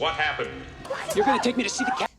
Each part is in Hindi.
What happened? You're gonna take me to see the cat?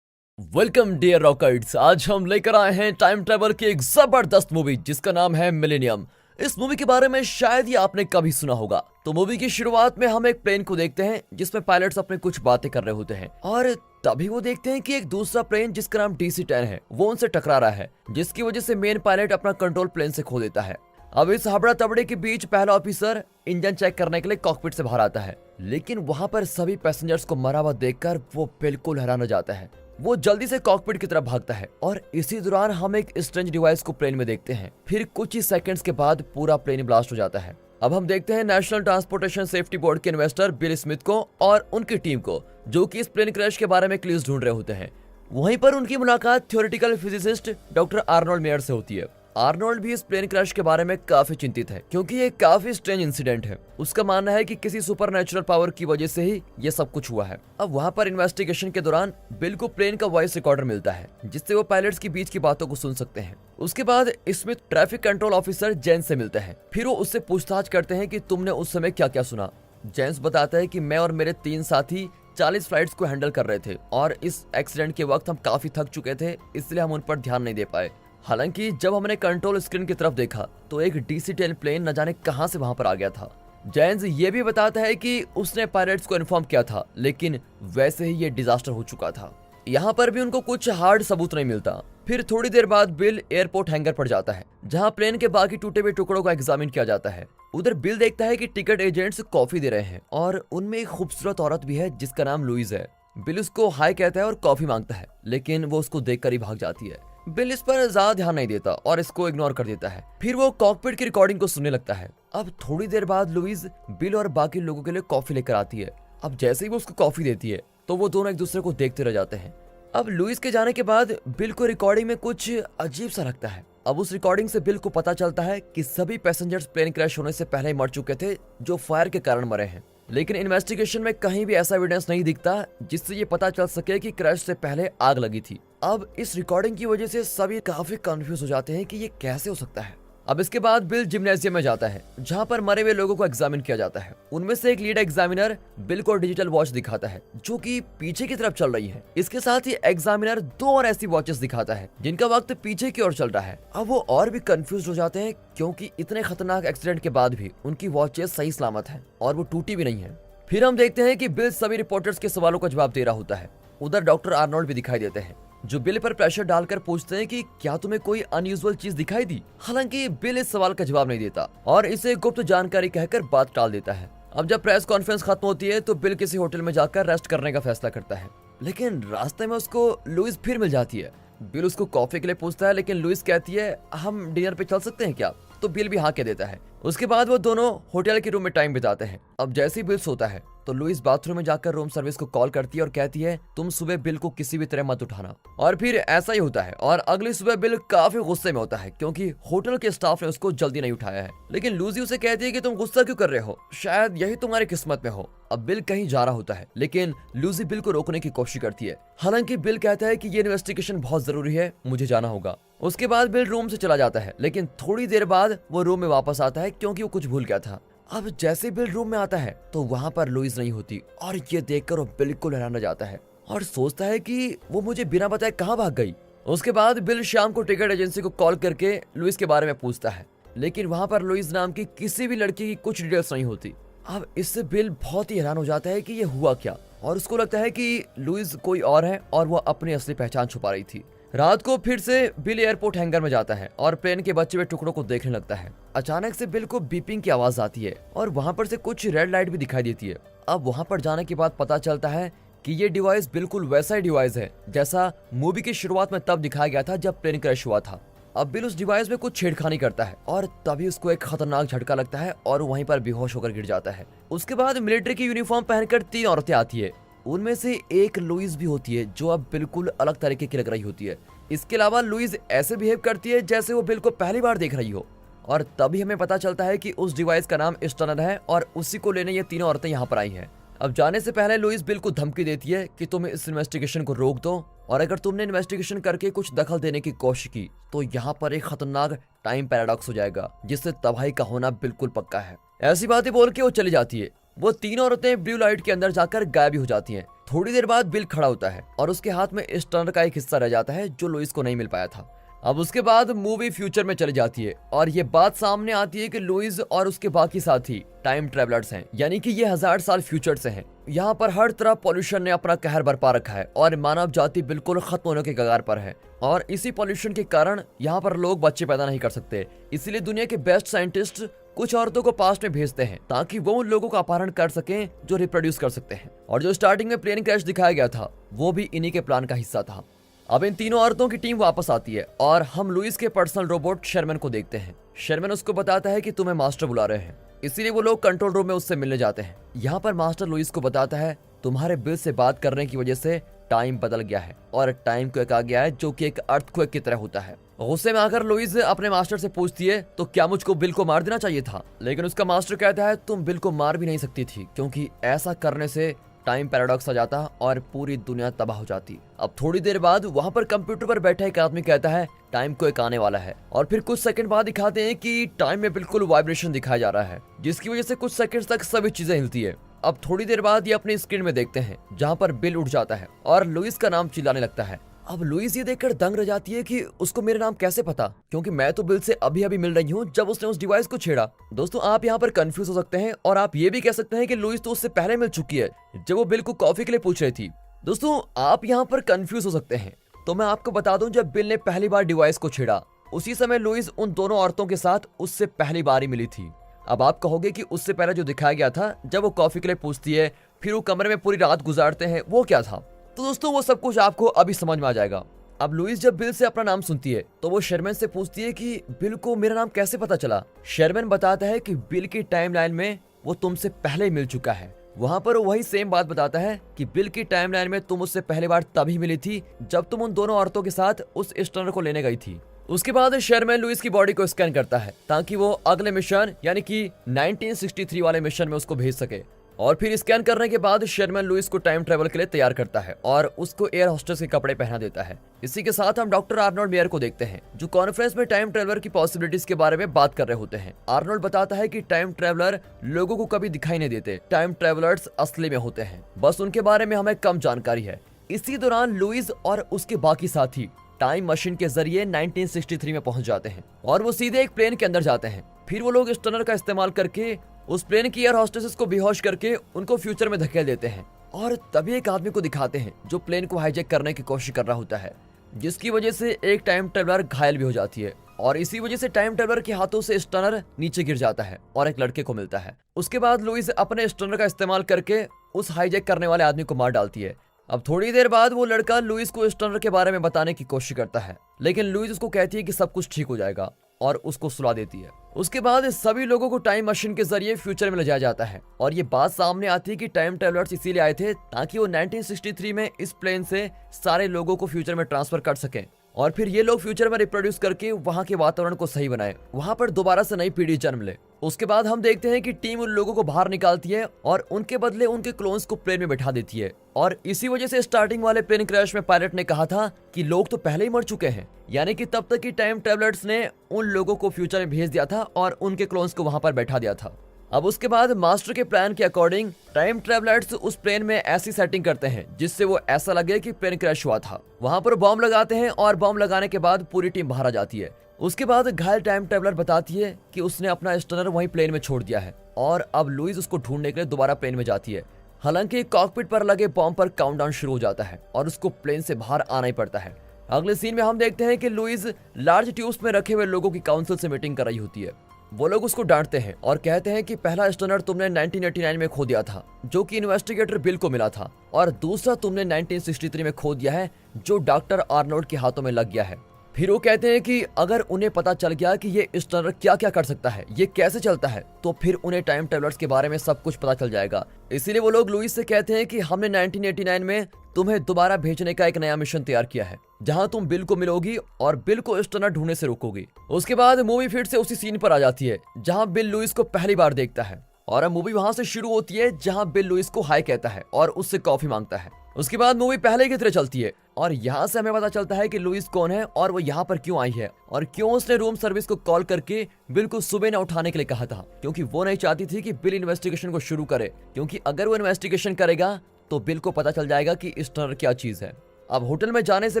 Welcome dear rockets. आज हम लेकर आए हैं टाइम ट्रेवल की एक जबरदस्त मूवी जिसका नाम है मिलेनियम। इस मूवी के बारे में शायद ही आपने कभी सुना होगा। तो मूवी की शुरुआत में हम एक प्लेन को देखते हैं जिसमें पायलट्स अपने कुछ बातें कर रहे होते हैं और तभी वो देखते हैं कि एक दूसरा प्लेन जिसका नाम DC-10 है वो उनसे टकरा रहा है, जिसकी वजह से मेन पायलट अपना कंट्रोल प्लेन से खो देता है। अब इस हबड़ा तबड़े के बीच पहला ऑफिसर इंजन चेक करने के लिए कॉकपिट से बाहर आता है, लेकिन वहां पर सभी पैसेंजर्स को मरा हुआ देखकर वो बिल्कुल हैरान हो जाता है। वो जल्दी से कॉकपिट की तरफ भागता है और इसी दौरान हम एक स्ट्रेंज डिवाइस को प्लेन में देखते हैं। फिर कुछ ही सेकंड्स के बाद पूरा प्लेन ब्लास्ट हो जाता है। अब हम देखते हैं नेशनल ट्रांसपोर्टेशन सेफ्टी बोर्ड के इन्वेस्टर बिल स्मिथ को और उनकी टीम को, जो कि इस प्लेन क्रैश के बारे में क्लूज ढूंढ रहे होते हैं। वहीं पर उनकी मुलाकात theoretical physicist doctor Arnold mayor से होती है। आर्नोल्ड भी इस प्लेन क्रैश के बारे में काफी चिंतित है क्योंकि ये काफी स्ट्रेंज इंसिडेंट है। उसका मानना है कि किसी सुपरनेचुरल पावर की वजह से ही ये सब कुछ हुआ है। अब वहाँ पर इन्वेस्टिगेशन के दौरान बिल को प्लेन का वॉइस रिकॉर्डर मिलता है जिससे वो पायलट्स के बीच की बातों को सुन सकते हैं। उसके बाद Smith traffic control officer Jens से मिलते हैं। फिर वो उससे पूछताछ करते हैं कि तुमने उस समय क्या क्या सुना। जेन्स बताता है कि मैं और मेरे 3 साथी 40 फ्लाइट्स को हैंडल कर रहे थे और इस एक्सीडेंट के वक्त हम काफी थक चुके थे, इसलिए हम उन पर ध्यान नहीं दे पाए। हालांकि जब हमने कंट्रोल स्क्रीन की तरफ देखा तो एक DC-10 प्लेन न जाने कहां से वहां पर आ गया था। जेन्स ये भी बताता है कि उसने पायलट्स को इन्फॉर्म किया था, लेकिन वैसे ही ये डिजास्टर हो चुका था। यहाँ पर भी उनको कुछ हार्ड सबूत नहीं मिलता। फिर थोड़ी देर बाद बिल एयरपोर्ट हैंगर पर जाता है जहाँ प्लेन के बाकी टूटे हुए टुकड़ों का एग्जामिन किया जाता है। उधर बिल देखता है कि टिकट एजेंट्स कॉफी दे रहे हैं और उनमें एक खूबसूरत औरत भी है जिसका नाम लुइस है। बिल उसको हाय कहता है और कॉफी मांगता है, लेकिन वो उसको देखकर ही भाग जाती है। बिल इस पर ज्यादा ध्यान नहीं देता और इसको इग्नोर कर देता है। फिर वो कॉकपिट की रिकॉर्डिंग को सुनने लगता है। अब थोड़ी देर बाद लुइस बिल और बाकी लोगों के लिए कॉफी लेकर आती है। अब जैसे ही वो उसको कॉफी देती है तो वो दोनों एक दूसरे को देखते रह जाते हैं। अब लुइस के जाने के बाद बिल को रिकॉर्डिंग में कुछ अजीब सा लगता है। अब उस रिकॉर्डिंग से बिल को पता चलता है कि सभी पैसेंजर्स प्लेन क्रैश होने से पहले ही मर चुके थे जो फायर के कारण मरे हैं, लेकिन इन्वेस्टिगेशन में कहीं भी ऐसा एविडेंस नहीं दिखता जिससे ये पता चल सके कि क्रैश से पहले आग लगी थी। अब इस रिकॉर्डिंग की वजह से सभी काफी कंफ्यूज हो जाते हैं कि ये कैसे हो सकता है। अब इसके बाद बिल जिम्नेजियम में जाता है जहां पर मरे हुए लोगों को एग्जामिन किया जाता है। उनमें से एक लीड एग्जामिनर बिल को डिजिटल वॉच दिखाता है जो कि पीछे की तरफ चल रही है। इसके साथ ही एग्जामिनर 2 और ऐसी वॉचेस दिखाता है जिनका वक्त पीछे की ओर चल रहा है। अब वो और भी कंफ्यूज हो जाते हैं क्योंकि इतने खतरनाक एक्सीडेंट के बाद भी उनकी वॉचेस सही सलामत है और वो टूटी भी नहीं है। फिर हम देखते हैं कि बिल सभी रिपोर्टर्स के सवालों का जवाब दे रहा होता है। उधर डॉक्टर आर्नोल्ड भी दिखाई देते हैं जो बिल पर प्रेशर डालकर पूछते हैं कि क्या तुम्हें कोई अनयूजुअल चीज दिखाई दी। हालांकि बिल इस सवाल का जवाब नहीं देता और इसे गुप्त जानकारी कहकर बात टाल देता है। अब जब प्रेस कॉन्फ्रेंस खत्म होती है तो बिल किसी होटल में जाकर रेस्ट करने का फैसला करता है, लेकिन रास्ते में उसको लुइस फिर मिल जाती है। बिल उसको कॉफी के लिए पूछता है, लेकिन लुइस कहती है हम डिनर पे चल सकते हैं क्या, तो बिल भी हाँ कह देता है। उसके बाद वो दोनों होटल के रूम में टाइम बिताते हैं। अब जैसे ही बिल सोता है तो लुइस बाथरूम में जाकर रूम सर्विस को कॉल करती है और कहती है तुम सुबह बिल को किसी भी तरह मत उठाना। और फिर ऐसा ही होता है और अगली सुबह बिल काफी गुस्से में होता है क्योंकि होटल के स्टाफ ने उसको जल्दी नहीं उठाया है। लेकिन लूजी उसे कहती है कि तुम गुस्सा क्यों कर रहे हो, शायद यही तुम्हारी किस्मत में हो। अब बिल कहीं जा रहा होता है लेकिन लूजी बिल को रोकने की कोशिश करती है। हालांकि बिल कहता है कि ये इन्वेस्टिगेशन बहुत जरूरी है, मुझे जाना होगा। उसके बाद बिल रूम से चला जाता है, लेकिन थोड़ी देर बाद वो रूम में वापस आता है क्योंकि वो कुछ भूल गया था। अब जैसे बिल रूम में आता है तो वहाँ पर लुइस नहीं होती और ये देखकर वो बिल्कुल हैरान हो जाता है और सोचता है कि वो मुझे बिना बताए कहाँ भाग गई। उसके बाद बिल शाम को टिकट एजेंसी को कॉल करके लुइस के बारे में पूछता है, लेकिन वहाँ पर लुइस नाम की किसी भी लड़की की कुछ डिटेल्स नहीं होती। अब इससे बिल बहुत ही हैरान हो जाता है कि ये हुआ क्या और उसको लगता है कि लुइस कोई और है और वो अपनी असली पहचान छुपा रही थी। रात को फिर से बिल एयरपोर्ट हैंगर में जाता है और प्लेन के बचे हुए टुकड़ों को देखने लगता है। अचानक से बिल को बीपिंग की आवाज आती है और वहां पर से कुछ रेड लाइट भी दिखाई देती है। अब वहां पर जाने के बाद पता चलता है कि ये डिवाइस बिल्कुल वैसा ही डिवाइस है जैसा मूवी की शुरुआत में तब दिखाया गया था जब प्लेन क्रैश हुआ था। अब बिल उस डिवाइस में कुछ छेड़खानी करता है और तभी उसको एक खतरनाक झटका लगता है और वहीं पर बेहोश होकर गिर जाता है। उसके बाद मिलिट्री की यूनिफॉर्म पहनकर 3 औरतें आती है। उनमें से एक लुइस भी होती है जो अब बिल्कुल अलग तरीके की लग रही होती है। इसके अलावा लुइस ऐसे बिहेव करती है जैसे वो बिल को पहली बार देख रही हो और तभी हमें पता चलता है कि उस डिवाइस का नाम स्टनर है और उसी को लेने ये 3 औरतें यहाँ पर आई हैं। अब जाने से पहले लुइस बिल को धमकी देती है कि तुम इस इन्वेस्टिगेशन को रोक दो और अगर तुमने इन्वेस्टिगेशन करके कुछ दखल देने की कोशिश की तो यहाँ पर एक खतरनाक टाइम पैराडॉक्स हो जाएगा जिससे तबाही का होना बिल्कुल पक्का है। ऐसी बातें बोल के वो चली जाती है। वो तीनों औरतें ब्लू लाइट के अंदर जाकर गायब हो जाती हैं। थोड़ी देर बाद बिल खड़ा होता है और उसके हाथ में इस टनल का एक हिस्सा रह जाता है जो लुइस को नहीं मिल पाया था। अब उसके बाद मूवी फ्यूचर में चली जाती है और ये बात सामने आती है कि लुइस और उसके बाकी साथी टाइम ट्रेवलर्स हैं, यानी कि ये 1000 साल फ्यूचर से हैं। यहाँ पर हर तरह पॉल्यूशन ने अपना कहर बरपा रखा है और मानव जाति बिल्कुल खत्म होने के कगार पर है और इसी पॉल्यूशन के कारण यहाँ पर लोग बच्चे पैदा नहीं कर सकते। इसीलिए दुनिया के बेस्ट साइंटिस्ट कुछ औरतों को पास्ट में भेजते हैं ताकि वो उन लोगों का अपहरण कर सकें जो रिप्रोड्यूस कर सकते हैं। और जो स्टार्टिंग में प्लेन क्रैश दिखाया गया था वो भी इन्हीं के प्लान का हिस्सा था। अब इन तीनों औरतों की टीम वापस आती है और हम लुइस के पर्सनल रोबोट शर्मन को देखते हैं। शर्मन उसको बताता है कि तुम्हें मास्टर बुला रहे हैं, इसीलिए वो लोग कंट्रोल रूम में उससे मिलने जाते हैं। यहाँ पर मास्टर लुइस को बताता है तुम्हारे बिल से बात करने की वजह से टाइम बदल गया है और टाइम क्वेक आ गया है जो कि एक अर्थक्वेक की तरह होता है। गुस्से में आकर लुइस अपने मास्टर से पूछती है तो क्या मुझको बिल को मार देना चाहिए था, लेकिन उसका मास्टर कहता है तुम बिल को मार भी नहीं सकती थी क्योंकि ऐसा करने से टाइम पैराडॉक्स आ जाता और पूरी दुनिया तबाह हो जाती। अब थोड़ी देर बाद वहाँ पर कंप्यूटर पर बैठा एक आदमी कहता है टाइम को एक आने वाला है और फिर कुछ सेकंड बाद दिखाते हैं कि टाइम में बिल्कुल वाइब्रेशन दिखाया जा रहा है जिसकी वजह से कुछ सेकंड तक सभी चीजें हिलती है। अब थोड़ी देर बाद ये अपनी स्क्रीन में देखते हैं जहाँ पर बिल उठ जाता है और लुइस का नाम चिल्लाने लगता है। अब लुइस ये देखकर दंग रह जाती है कि उसको मेरा नाम कैसे पता, क्योंकि मैं तो बिल से अभी अभी मिल रही हूँ जब उसने उस डिवाइस को छेड़ा। दोस्तों आप यहाँ पर कंफ्यूज हो सकते हैं और आप ये भी कह सकते हैं कि लुइस तो उससे पहले मिल चुकी है जब वो बिल को कॉफी के लिए पूछ रही थी। दोस्तों आप यहाँ पर कंफ्यूज हो सकते हैं, तो मैं आपको बता दूं जब बिल ने पहली बार डिवाइस को छेड़ा उसी समय लुइस उन दोनों औरतों के साथ उससे पहली बार ही मिली थी। अब आप कहोगे कि उससे पहले जो दिखाया गया था जब वो कॉफी के लिए पूछती है फिर वो कमरे में पूरी रात गुजारते हैं वो क्या था, तो दोस्तों वो सब कुछ आपको अभी समझ में आ जाएगा। अब लुइस जब बिल से अपना नाम सुनती है तो वो शर्मन से पूछती है कि बिल को मेरा नाम कैसे पता चला। शर्मन बताता है कि बिल की टाइमलाइन में वो तुमसे पहले मिल चुका है। वहाँ पर वही सेम बात बताता है कि बिल की टाइमलाइन में तुम उससे पहली बार तभी मिली थी जब तुम उन दोनों औरतों के साथ उस स्टनर को लेने गई थी। उसके बाद शर्मन लुइस की बॉडी को स्कैन करता है ताकि वो अगले मिशन यानी कि 1963 वाले मिशन में उसको भेज सके। और फिर स्कैन करने के बाद शर्मन लुइस को टाइम ट्रेवल के लिए तैयार करता है और उसको एयर होस्टेस के कपड़े पहना देता है। इसी के साथ हम डॉक्टर आर्नोल्ड मेयर को देखते हैं जो कॉन्फ्रेंस में टाइम ट्रेवलर की पॉसिबिलिटीज के बारे में बात कर रहे होते हैं। आर्नोल्ड बताता है कि टाइम ट्रेवलर लोगों को कभी दिखाई नहीं देते, टाइम ट्रेवलर्स असली में होते हैं, बस उनके बारे में हमें कम जानकारी है। इसी दौरान लुइस और उसके बाकी साथी टाइम मशीन के जरिए 1963 में पहुंच जाते हैं और वो सीधे एक प्लेन के अंदर जाते हैं। फिर वो लोग इस टनल का इस्तेमाल करके उस प्लेन की एयर होस्टेसेस को बेहोश करके उनको फ्यूचर में धकेल देते हैं और तभी एक आदमी को दिखाते हैं जो प्लेन को हाईजैक करने की कोशिश कर रहा होता है, जिसकी वजह से एक टाइम ट्रेवलर घायल भी हो जाती है और इसी वजह से टाइम ट्रेवलर के हाथों से स्टनर नीचे गिर जाता है और एक लड़के को मिलता है। उसके बाद लुइस अपने स्टनर का इस्तेमाल करके उस हाईजैक करने वाले आदमी को मार डालती है। अब थोड़ी देर बाद वो लड़का लुइस को स्टनर के बारे में बताने की कोशिश करता है, लेकिन लुइस उसको कहती है कि सब कुछ ठीक हो जाएगा और उसको सुला देती है। उसके बाद सभी लोगों को टाइम मशीन के जरिए फ्यूचर में ले जाया जाता है और ये बात सामने आती है कि टाइम ट्रेवलर्स इसीलिए आए थे ताकि वो 1963 में इस प्लेन से सारे लोगों को फ्यूचर में ट्रांसफर कर सकें और फिर ये लोग फ्यूचर में रिप्रोड्यूस करके वहाँ के वातावरण को सही बनाए, वहाँ पर दोबारा से नई पीढ़ी जन्म ले। उसके बाद हम देखते हैं कि टीम उन लोगों को बाहर निकालती है और उनके बदले उनके क्लोन्स को प्लेन में बैठा देती है और इसी वजह से स्टार्टिंग वाले प्लेन क्रैश में पायलट ने कहा था कि लोग तो पहले ही मर चुके हैं, यानी कि तब तक की टाइम ट्रेवलर्स ने उन लोगों को फ्यूचर में भेज दिया था और उनके क्लोन्स को वहाँ पर बैठा दिया था। अब उसके बाद मास्टर के प्लान के अकॉर्डिंग टाइम ट्रेवलर्स उस प्लेन में ऐसी सेटिंग करते हैं जिससे वो ऐसा लगे कि प्लेन क्रैश हुआ था। वहाँ पर बॉम्ब लगाते हैं और बॉम्ब लगाने के बाद पूरी टीम बाहर आ जाती है। उसके बाद घायल टाइम ट्रेवलर बताती है कि उसने अपना स्टनर वहीं प्लेन में छोड़ दिया है और अब लुइस उसको ढूंढने के लिए दोबारा प्लेन में जाती है। हालांकि कॉकपिट पर लगे बॉम्ब पर काउंटडाउन शुरू हो जाता है और उसको प्लेन से बाहर आना ही पड़ता है। अगले सीन में हम देखते हैं कि लुइस लार्ज ट्यूब्स में रखे हुए लोगों की काउंसिल से मीटिंग कर रही होती है। वो लोग उसको डांटते हैं और कहते हैं कि पहला स्टनर तुमने 1989 में खो दिया था जो कि इन्वेस्टिगेटर बिल को मिला था और दूसरा तुमने 1963 में खो दिया है जो डॉक्टर आर्नोल्ड के हाथों में लग गया है। फिर वो कहते हैं कि अगर उन्हें पता चल गया कि ये स्टनर क्या क्या कर सकता है, ये कैसे चलता है, तो फिर उन्हें टाइम ट्रेवलर्स के बारे में सब कुछ पता चल जाएगा। इसीलिए वो लोग लुइस से कहते हैं कि हमने 1989 में तुम्हें दोबारा भेजने का एक नया मिशन तैयार किया है जहां तुम बिल को मिलोगी और बिल को स्टनर ढूंढने से रोकोगी। उसके बाद मूवी फिर से उसी सीन पर आ जाती है जहां बिल लुइस को पहली बार देखता है और अब मूवी वहां से शुरू होती है जहां बिल लुइस को हाय कहता है और उससे कॉफी मांगता है। उसके बाद मूवी पहले की तरह चलती है और यहाँ से हमें पता चलता है कि लुइस कौन है और वो यहाँ पर क्यों आई है और क्यों उसने रूम सर्विस को कॉल करके बिल को सुबह न उठाने के लिए कहा था, क्योंकि वो नहीं चाहती थी कि बिल इन्वेस्टिगेशन को शुरू करे, क्योंकि अगर वो इन्वेस्टिगेशन करेगा तो बिल को पता चल जाएगा कि स्टनर क्या चीज है। अब होटल में जाने से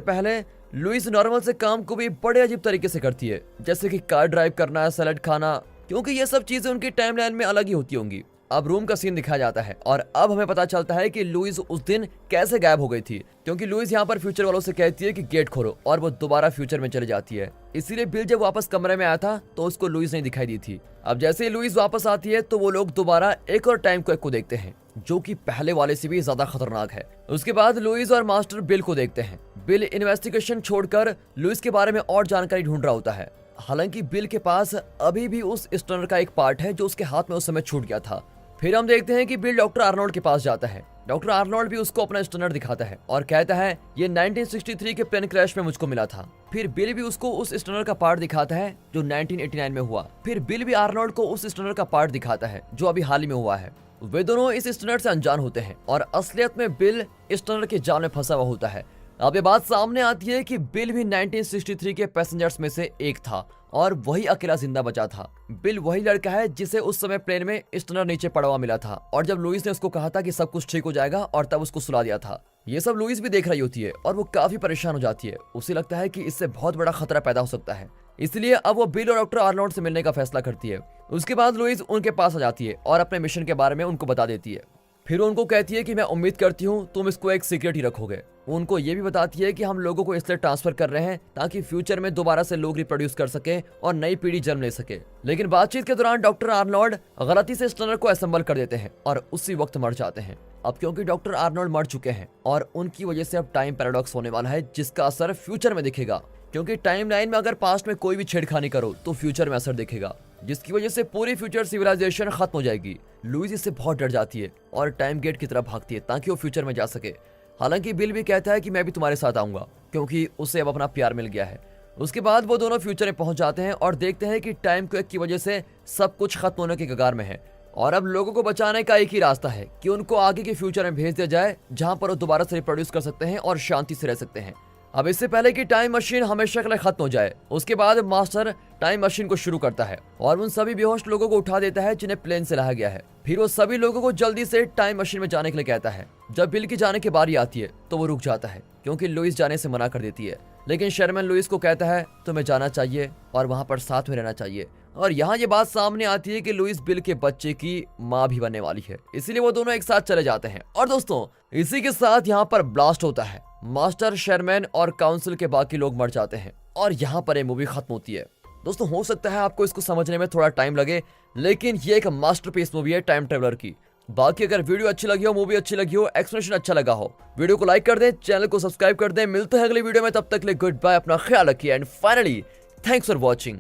पहले लुइस नॉर्मल से काम को भी बड़े अजीब तरीके से करती है, जैसे कि कार ड्राइव करना, सैलेड खाना, क्योंकि ये सब चीजें उनकी टाइमलाइन में अलग ही होती होंगी। अब रूम का सीन दिखाया जाता है और अब हमें पता चलता है कि लुइस उस दिन कैसे गायब हो गई थी, क्योंकि लुइस यहाँ पर फ्यूचर वालों से कहती है कि गेट खोलो और वो दोबारा फ्यूचर में चली जाती है। इसीलिए बिल जब वापस कमरे में आया था तो उसको लुइस नहीं दिखाई दी थी। अब जैसे ही लुइस वापस आती है तो वो लोग दोबारा एक और टाइम क्लॉक को देखते हैं, जो कि पहले वाले से भी ज्यादा खतरनाक है। उसके बाद लुइस और मास्टर बिल को देखते हैं। बिल इन्वेस्टिगेशन छोड़कर लुइस के बारे में और जानकारी ढूंढ रहा होता है। हालांकि बिल के पास अभी भी उस स्टनर का एक पार्ट है जो उसके हाथ में उस समय छूट गया था। फिर हम देखते हैं कि बिल डॉक्टर आर्नोल्ड के पास जाता है। डॉक्टर आर्नोल्ड भी उसको अपना स्टनर दिखाता है और कहता है ये 1963 के प्लेन क्रैश में मुझको मिला था। फिर बिल भी उसको उस स्टनर का पार्ट दिखाता है जो 1989 में हुआ। फिर बिल भी आर्नोल्ड को उस स्टनर का पार्ट दिखाता है जो अभी हाल ही में हुआ है। वे दोनों इस स्टनर से अनजान होते हैं और असलियत में बिल स्टनर के जाल में फंसा हुआ होता है। अब ये बात सामने आती है कि बिल भी 1963 के पैसेंजर्स में से एक था और वही अकेला जिंदा बचा था। बिल वही लड़का है जिसे उस समय प्लेन में स्टनर नीचे पड़ा हुआ मिला था और जब लुइस ने उसको कहा था कि सब कुछ ठीक हो जाएगा और तब उसको सुला दिया था। ये सब लुइस भी देख रही होती है और वो काफी परेशान हो जाती है। उसे लगता है कि इससे बहुत बड़ा खतरा पैदा हो सकता है, इसलिए अब वो बिल और डॉक्टर आर्नोल्ड से मिलने का फैसला करती है। उसके बाद लुइस उनके पास आ जाती है और अपने मिशन के बारे में उनको बता देती है। फिर उनको कहती है कि मैं उम्मीद करती हूँ तुम इसको एक सीक्रेट ही रखोगे। उनको ये भी बताती है कि हम लोगों को इसलिए ट्रांसफर कर रहे हैं ताकि फ्यूचर में दोबारा से लोग रिप्रोड्यूस कर सके और नई पीढ़ी जन्म ले सके। लेकिन बातचीत के दौरान डॉक्टर आर्नोल्ड गलती से स्टनर को असेंबल कर देते हैं और उसी वक्त मर जाते हैं। अब क्योंकि डॉक्टर आर्नोल्ड मर चुके हैं और उनकी वजह से अब टाइम पैराडॉक्स होने वाला है, जिसका असर फ्यूचर में दिखेगा, क्योंकि टाइमलाइन में अगर पास्ट में कोई भी छेड़खानी करो तो फ्यूचर में असर दिखेगा, जिसकी वजह से पूरी फ्यूचर सिविलाइजेशन खत्म हो जाएगी। लुइस इससे बहुत डर जाती है और टाइम गेट की तरफ भागती है ताकि वो फ्यूचर में जा सके। हालांकि बिल भी कहता है कि मैं भी तुम्हारे साथ आऊंगा, क्योंकि उसे अब अपना प्यार मिल गया है। उसके बाद वो दोनों फ्यूचर में पहुंच जाते हैं और देखते हैं कि टाइम क्लॉक की वजह से सब कुछ खत्म होने के कगार में है और अब लोगों को बचाने का एक ही रास्ता है कि उनको आगे के फ्यूचर में भेज दिया जाए, जहां पर वो दोबारा से रिप्रोड्यूस कर सकते हैं और शांति से रह सकते हैं। अब इससे पहले कि टाइम मशीन हमेशा के लिए खत्म हो जाए, उसके बाद मास्टर टाइम मशीन को शुरू करता है और उन सभी बेहोश लोगों को उठा देता है जिन्हें प्लेन से लाया गया है। फिर वो सभी लोगों को जल्दी से टाइम मशीन में जाने के लिए कहता है। जब बिल की जाने की बारी आती है तो वो रुक जाता है, क्योंकि लुइस जाने से मना कर देती है। लेकिन शर्मन लुइस को कहता है तुम्हें जाना चाहिए और वहां पर साथ में रहना चाहिए। और यहाँ ये बात सामने आती है कि लुइस बिल के बच्चे की माँ भी बनने वाली है, इसीलिए वो दोनों एक साथ चले जाते हैं। और दोस्तों, इसी के साथ यहाँ पर ब्लास्ट होता है। मास्टर, शर्मैन और काउंसिल के बाकी लोग मर जाते हैं और यहाँ पर ये मूवी खत्म होती है। दोस्तों, हो सकता है आपको इसको समझने में थोड़ा टाइम लगे, लेकिन ये एक मास्टरपीस मूवी है टाइम ट्रेवलर की। बाकी अगर वीडियो अच्छी लगी हो, मूवी अच्छी लगी हो, एक्सप्लेनेशन अच्छा लगा हो, वीडियो को लाइक कर दें, चैनल को सब्सक्राइब कर दें। मिलते हैं अगली वीडियो में, तब तक के लिए गुड बाय, अपना ख्याल रखिए and finally thanks for watching.